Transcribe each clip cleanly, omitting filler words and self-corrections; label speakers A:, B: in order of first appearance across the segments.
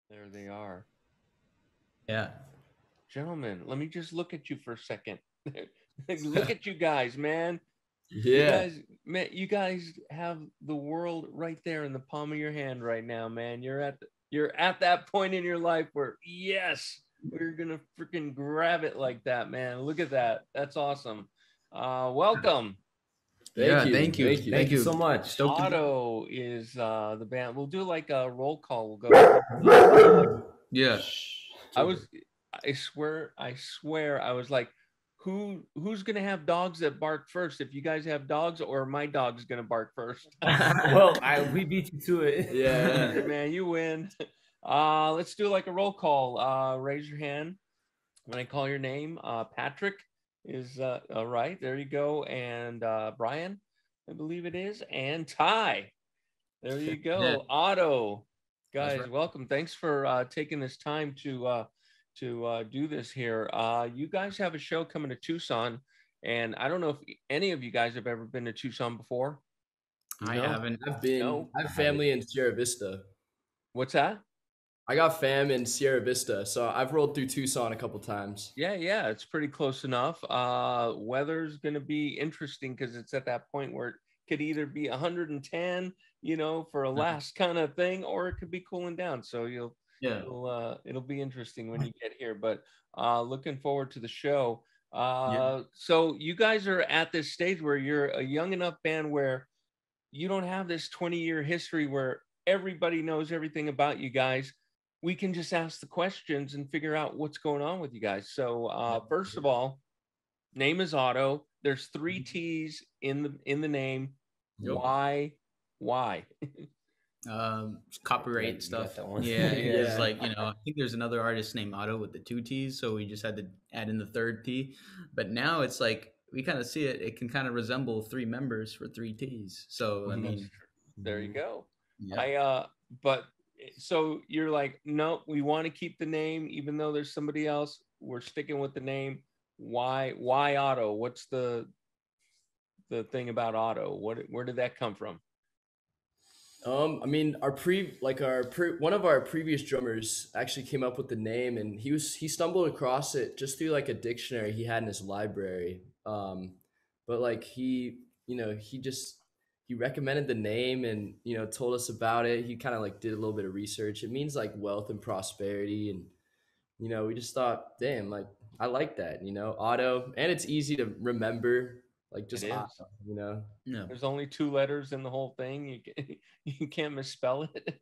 A: There they are.
B: Yeah.
A: Gentlemen, let me just look at you for a second. Look at you guys, man. You
C: Yeah.
A: guys, man, you guys have the world right there in the palm of your hand right now, man. You're at that point in your life where yes, we're gonna freaking grab it like that, man. Look at that. That's awesome. Welcome.
C: Thank
B: Yeah.
C: you.
B: Thank you.
C: Thank you.
B: Thank
D: Thank you
B: you.
D: so much.
B: Stoked to be.
A: Otto is the band. We'll do like a roll call. We'll go.
B: Yeah.
A: I was, I swear, I was like, who's gonna have dogs that bark first? If you guys have dogs, or my dog's gonna bark first.
D: Well, we beat you to it.
C: Yeah.
A: Hey, man, you win. Let's do like a roll call. Raise your hand when I call your name. Patrick is all right. There you go. And Brian, I believe it is, and Ty. There you
B: Yeah.
A: go. Otto,
B: That's
A: guys,
B: right.
A: welcome. Thanks for taking this time to do this here. You guys have a show coming to Tucson, and I don't know if any of you guys have ever been to Tucson before.
B: I
C: No,
B: haven't.
A: No,
C: I have family in Sierra Vista.
A: what's that?
C: I got fam in Sierra Vista, so I've rolled through Tucson a couple times.
A: Yeah, it's pretty close enough. Weather's going to be interesting because it's at that point where it could either be 110, for a
B: Uh,
A: last kind of thing, or it could be cooling down. So
B: Yeah.
A: it'll be interesting when you get here. But looking forward to the show.
B: Yeah.
A: So you guys are at this stage where you're a young enough band where you don't have this 20-year history where everybody knows everything about you guys. We can just ask the questions and figure out what's going on with you guys. So first of all, name is Otto. There's three T's in the name.
C: Yep.
A: Why?
B: Copyright
D: Yeah, you got
B: stuff.
D: that one.
B: Yeah, it's
C: Yeah.
B: like I think there's another artist named Otto with the two T's, so we just had to add in the third T. But now it's like we kind of see it. It can kind of resemble three members for three T's. So I
A: That's
B: mean,
A: true. There you go.
B: yeah,
A: But so you're like, no, we want to keep the name, even though there's somebody else. We're sticking with the name. Why Otto? What's the thing about Otto? Where did that come from?
C: I mean, one of our previous drummers actually came up with the name, and he stumbled across it just through like a dictionary he had in his library. But like he recommended the name and told us about it. He kind of like did a little bit of research. It means like wealth and prosperity, and we just thought, damn, like I like that, Otto, and it's easy to remember, like
A: It
C: just
A: is.
C: Otto.
B: no,
A: There's only two letters in the whole thing. You can't misspell it.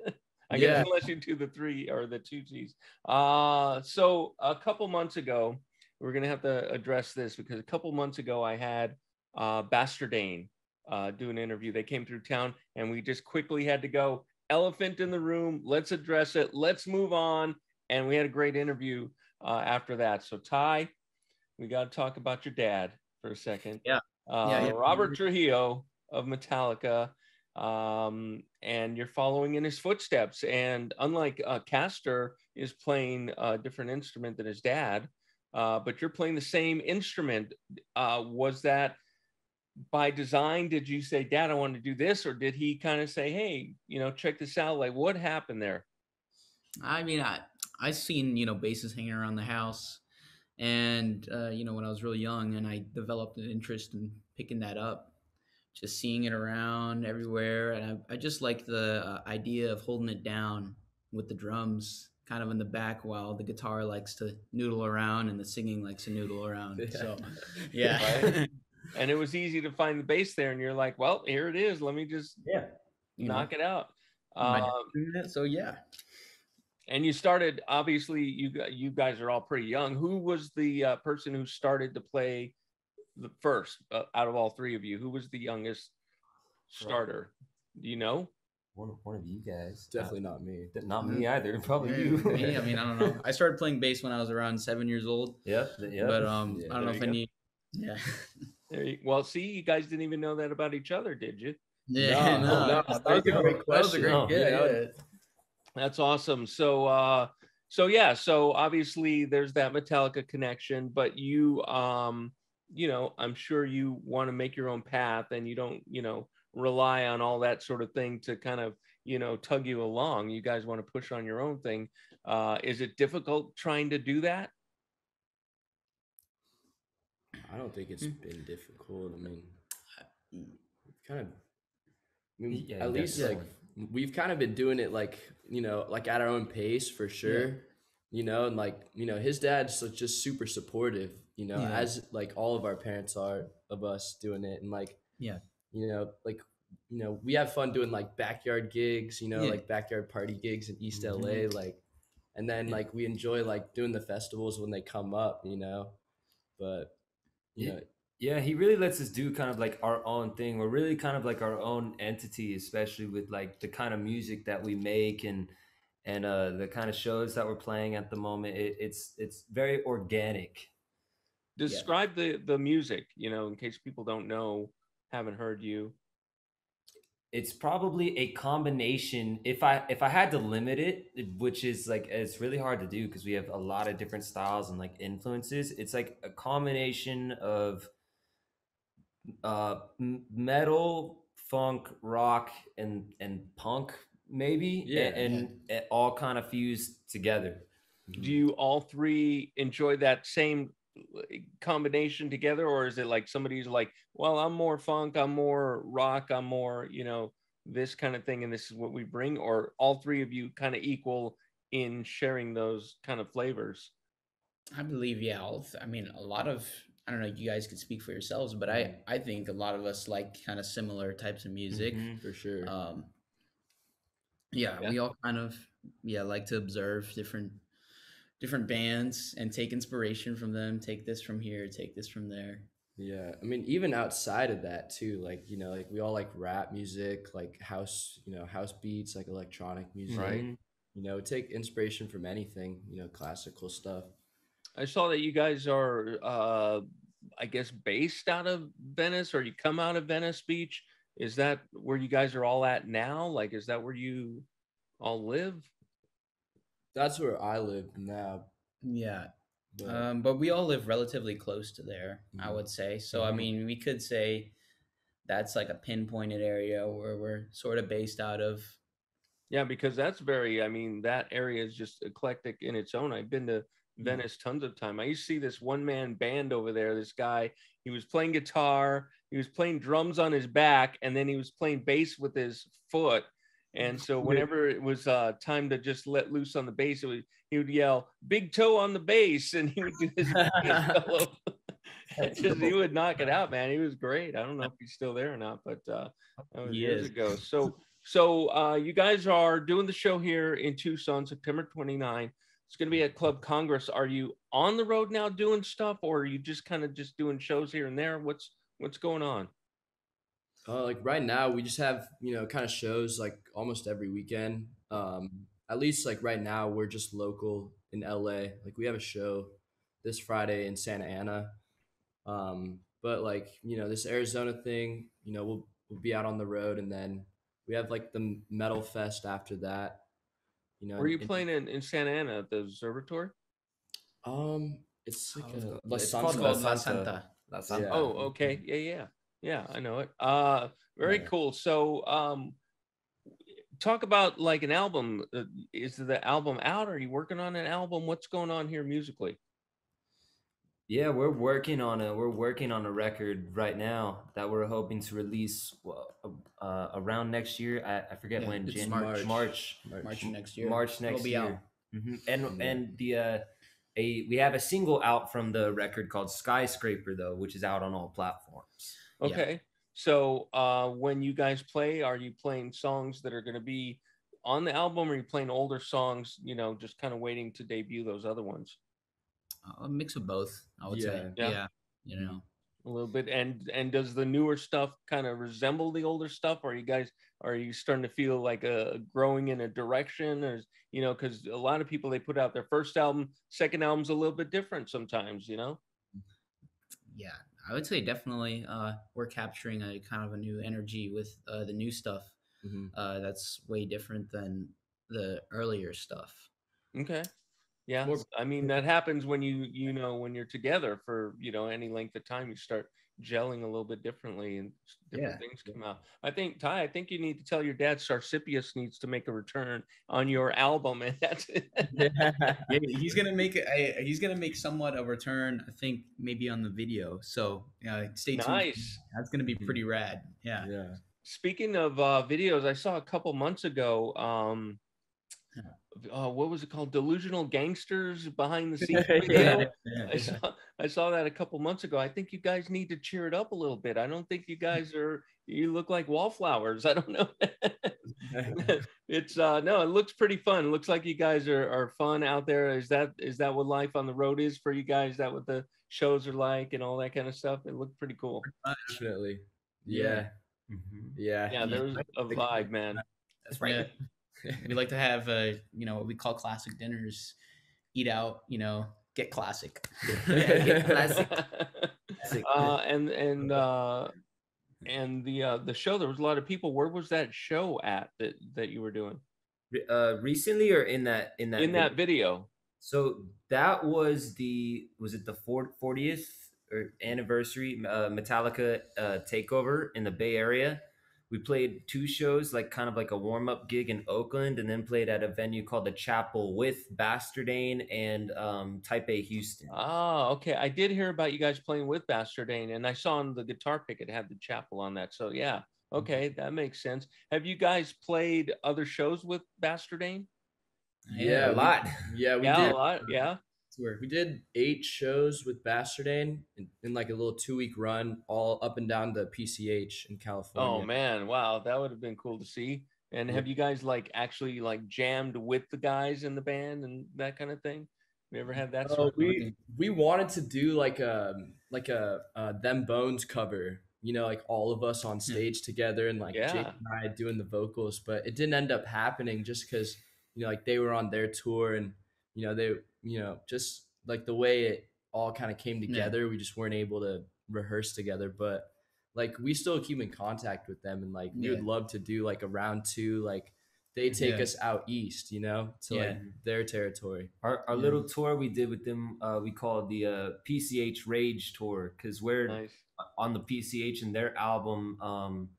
A: I guess
C: Yeah.
A: unless you do the three or the two T's. So a couple months ago, we're gonna have to address this because a couple months ago I had Bastardane do an interview. They came through town, and we just quickly had to go. Elephant in the room. Let's address it. Let's move on. And we had a great interview after that. So Ty, we got to talk about your dad for a second.
B: yeah, yeah,
A: Robert Trujillo of Metallica, and you're following in his footsteps. And unlike Castor is playing a different instrument than his dad, but you're playing the same instrument. Was that by design? Did you say, Dad, I want to do this? Or did he kind of say, hey, check this out? Like, what happened there?
B: I mean, I seen bases hanging around the house, and when I was really young, and I developed an interest in picking that up, just seeing it around everywhere, and I just like the idea of holding it down with the drums kind of in the back while the guitar likes to noodle around and the singing likes to noodle around.
C: Yeah.
B: So,
A: Right.
B: yeah,
A: And it was easy to find the bass there. And you're like, well, here it is. Let me just
D: Yeah.
B: you know,
A: knock it out.
B: my
A: Um,
B: dad's doing it, so yeah.
A: and you started, obviously, you guys are all pretty young. Who was the person who started to play the first out of all three of you? Who was the youngest starter? Do you know?
D: One of you guys.
C: Definitely not me.
D: Not me either. Probably
B: Yeah,
D: you.
B: me, I mean, I don't know. I started playing bass when I was around 7 years old,
D: Yep. Yep.
B: but
C: Yeah,
B: I don't know
A: there
B: if
A: you
B: I
A: go.
B: need. Yeah,
A: Well, see, you guys didn't even know that about each other, did you?
B: yeah,
C: No,
B: no,
C: that was a great
B: that was a
C: question.
B: great,
D: No,
B: yeah,
C: you know?
B: yeah.
A: That's awesome. So obviously there's that Metallica connection, but I'm sure you want to make your own path, and you don't, rely on all that sort of thing to kind of tug you along. You guys want to push on your own thing. Is it difficult trying to do that?
C: I don't think it's been difficult. I mean, kind of. I mean,
D: Yeah,
C: at least like
D: definitely.
C: we've kind of been doing it like like at our own pace for sure. And like his dad's like, just super supportive.
B: Yeah.
C: As like all of our parents are of us doing it, and like
B: Yeah.
C: like we have fun doing like backyard gigs.
B: Yeah.
C: Like backyard party gigs in East
D: Mhm.
C: LA, like, and then
B: Yeah.
C: like we enjoy like doing the festivals when they come up. But you know
D: Yeah, he really lets us do kind of like our own thing. We're really kind of like our own entity, especially with like the kind of music that we make and the kind of shows that we're playing at the moment. It's very organic.
A: Describe the music, in case people don't know, haven't heard you.
D: It's probably a combination. If I had to limit it, which is like it's really hard to do because we have a lot of different styles and like influences. It's like a combination of metal, funk, rock, and punk maybe,
C: Yeah.
D: and it all kind of fused together.
A: Do you all three enjoy that same combination together, or is it like somebody's like, well, I'm more funk, I'm more rock, I'm more, this kind of thing, and this is what we bring, or all three of you kind of equal in sharing those kind of flavors?
B: I believe, yeah. I mean, a lot of, I don't know, you guys could speak for yourselves, but I think a lot of us like kind of similar types of music.
D: Mhm.
C: For sure.
B: Yeah,
A: Yeah.
B: we all kind of, like to observe different bands and take inspiration from them. Take this from here, take this from there.
C: Yeah, I mean, even outside of that too, like like we all like rap music, like house, house beats, like electronic music.
A: Right.
D: Mhm.
C: Take inspiration from anything, classical stuff.
A: I saw that you guys are, I guess, based out of Venice, or you come out of Venice Beach. Is that where you guys are all at now? Like, is that where you all live?
C: That's where I live now.
B: Yeah.
C: But
B: But we all live relatively close to there, I
C: Mhm.
B: would say. So, I
D: Mhm.
B: mean, we could say that's like a pinpointed area where we're sort of based out of.
A: Yeah, because that's I mean, that area is just eclectic in its own. I've been to Venice tons of time. I used to see this one man band over there. This guy, he was playing guitar, he was playing drums on his back, and then he was playing bass with his foot. And so whenever it was time to just let loose on the bass, he would yell, "Big toe on the bass," and he would do this bass solo. He would knock it out, man. He was great. I don't know if he's still there or not, but that was
B: He
A: years
B: is.
A: ago. So you guys are doing the show here in Tucson, September 29. It's going to be at Club Congress. Are you on the road now doing stuff, or are you just kind of just doing shows here and there? What's going on?
C: like right now, we just have kind of shows like almost every weekend. At least like right now, we're just local in LA. Like we have a show this Friday in Santa Ana. But like this Arizona thing, we'll be out on the road, and then we have like the Metal Fest after that.
A: Were you playing in Santa Ana at the Observatory?
C: It's like
B: Oh,
C: a La
D: It's
B: it's
D: called
C: Santa.
B: called La Santa.
D: La Santa.
C: Yeah.
A: Oh, okay. Yeah, I know it. Very
C: Yeah.
A: cool. So talk about like an album. Is the album out? Are you working on an album? What's going on here musically?
D: Yeah, we're working on a record right now that we're hoping to release around next year. I forget
B: Yeah,
D: when.
B: it's
C: March.
B: March next year.
D: March
B: It'll
D: next
B: be
D: year.
B: out.
D: And we have a single out from the record called Skyscraper though, which is out on all platforms.
B: Yeah.
A: Okay. So when you guys play, are you playing songs that are going to be on the album, or are you playing older songs, just kind of waiting to debut those other ones?
B: A mix of both, I would say.
C: Yeah.
A: Yeah.
B: Yeah.
A: A little bit. And does the newer stuff kind of resemble the older stuff? Or are you starting to feel like growing in a direction? Or because a lot of people, they put out their first album, second album's a little bit different sometimes.
B: Yeah, I would say definitely we're capturing a kind of a new energy with the new stuff.
C: Mhm.
B: That's way different than the earlier stuff.
A: Okay. Yeah,
C: More
A: I mean that happens when when you're together for any length of time, you start gelling a little bit differently, and different
B: Yeah.
A: things come out. I think Ty, I think you need to tell your dad Sarsippius needs to make a return on your album, and that's it.
B: Yeah, he's gonna make somewhat a return. I think maybe on the video. So stay tuned.
A: Nice.
B: That's gonna be pretty rad. Yeah.
C: yeah.
A: Speaking of videos, I saw a couple months ago. What was it called? Delusional Gangsters behind the scenes
C: Yeah.
A: video.
B: Yeah.
A: I saw that a couple months ago. I think you guys need to cheer it up a little bit. I don't think you look like wallflowers. I don't know. It's no, it looks pretty fun. It looks like you guys are fun out there. Is that what life on the road is for you guys? Is that what the shows are like and all that kind of stuff? It looked pretty cool.
C: Definitely.
B: Yeah.
C: Yeah.
D: Mhm.
C: Yeah.
A: Yeah, there was a vibe, man.
C: That's right.
B: We like to have what we call classic dinners, eat out, get classic.
C: Get classic.
A: And the show, there was a lot of people. Where was that show at that you were doing
D: Recently or in that
A: that video?
D: So that was it the 40th or anniversary Metallica takeover in the Bay Area. We played 2 shows, like kind of like a warm-up gig in Oakland, and then played at a venue called the Chapel with Bastardane and Type A Houston.
A: Oh, okay. I did hear about you guys playing with Bastardane, and I saw on the guitar pick it had the Chapel on that. So yeah, okay, that makes sense. Have you guys played other shows with Bastardane?
C: Yeah,
D: A lot.
C: Yeah, we
A: Yeah,
C: did.
A: a lot. Yeah.
C: We did 8 shows with Bastardane in like a little 2-week run, all up and down the PCH in California.
A: Oh man, wow, that would have been cool to see. And have you guys actually jammed with the guys in the band and that kind of thing? You ever had that sort of thing?
C: We wanted to do like a Them Bones cover, like all of us on stage together and like Jake and I doing the vocals, but it didn't end up happening just because like they were on their tour and they just like the way it all kind of came together, we just weren't able to rehearse together, but like we still keep in contact with them and like we would love to do like a round 2, like they take us out east, to like their territory.
D: Our little tour we did with them, we called the PCH Rage Tour, because we're on the PCH and their album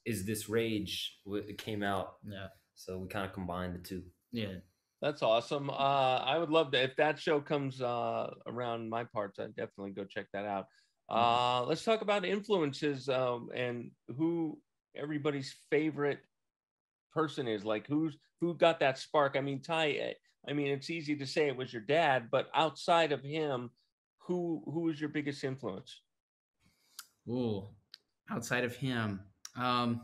D: is this Rage. It came out.
B: Yeah.
D: So we kind of combined the two.
B: Yeah.
A: That's awesome. I would love to, if that show comes around my parts, I'd definitely go check that out. Let's talk about influences and who everybody's favorite person is. Like who got that spark? I mean, Ty, it's easy to say it was your dad, but outside of him, who was your biggest influence?
B: Ooh, outside of him. Well,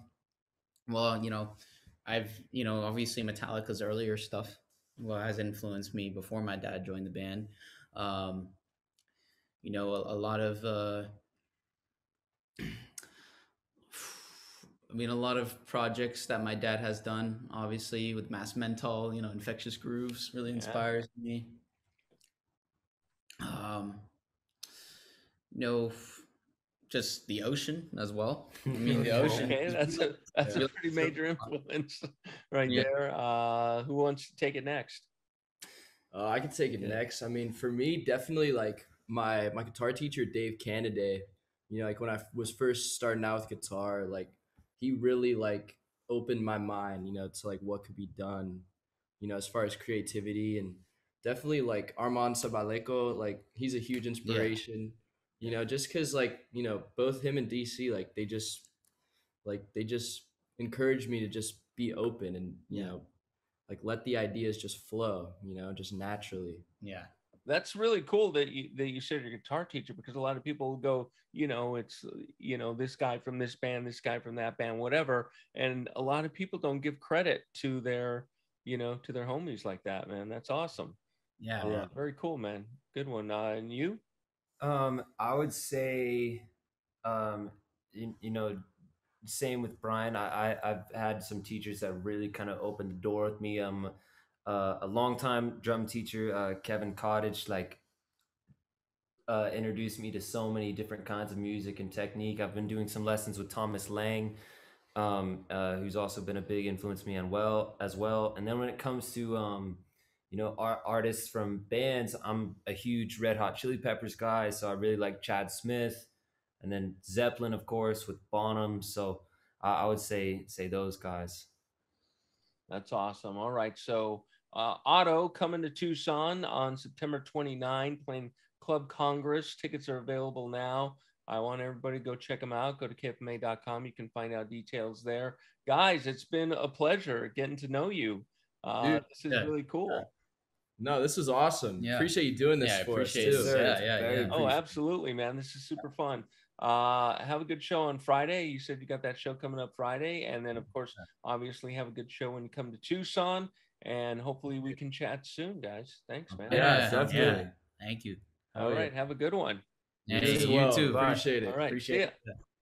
B: I've, obviously Metallica's earlier stuff has influenced me before my dad joined the band. A lot of, a lot of projects that my dad has done, obviously with Mass Mental, Infectious Grooves really inspires me. Just the ocean as well. The ocean.
A: Okay, that's a pretty major influence right there. Who wants to take it next?
C: I can take it next. For me, definitely like my guitar teacher, Dave Canaday. Like when I was first starting out with guitar, like he really like opened my mind, to like what could be done, as far as creativity, and definitely like Armand Sabaleco, like he's a huge inspiration. Just because like both him and DC, like they just encourage me to just be open and like let the ideas just flow, just naturally.
B: Yeah,
A: that's really cool that you said your guitar teacher, because a lot of people go, it's this guy from this band, this guy from that band, whatever, and a lot of people don't give credit to their to their homies like that, man. That's awesome.
B: Yeah.
A: Very cool, man. Good one. And you?
D: I would say, same with Brian. I've had some teachers that really kind of opened the door with me. A longtime drum teacher, Kevin Cottage, introduced me to so many different kinds of music and technique. I've been doing some lessons with Thomas Lang, who's also been a big influence me as well. And then when it comes to you know, artists from bands. I'm a huge Red Hot Chili Peppers guy, so I really like Chad Smith, and then Zeppelin, of course, with Bonham. So I would say those guys.
A: That's awesome. All right. So OTTO coming to Tucson on September 29, playing Club Congress. Tickets are available now. I want everybody to go check them out. Go to kfma.com. You can find out details there. Guys, it's been a pleasure getting to know you.
C: Dude,
A: This is really cool.
C: No, this was awesome.
B: Yeah.
C: Appreciate you doing this for us
B: appreciate
C: too.
B: it. Yeah.
A: Oh, absolutely, man. This is super fun. Have a good show on Friday. You said you got that show coming up Friday. And then, of course, obviously have a good show when you come to Tucson. And hopefully we can chat soon, guys. Thanks, man.
C: Yeah, definitely.
B: Thank you.
A: All right. Have a good one.
B: Hey,
C: You as
B: you
C: well.
B: too.
C: Appreciate it.
A: All right.
C: Appreciate
A: See
C: it.
A: ya.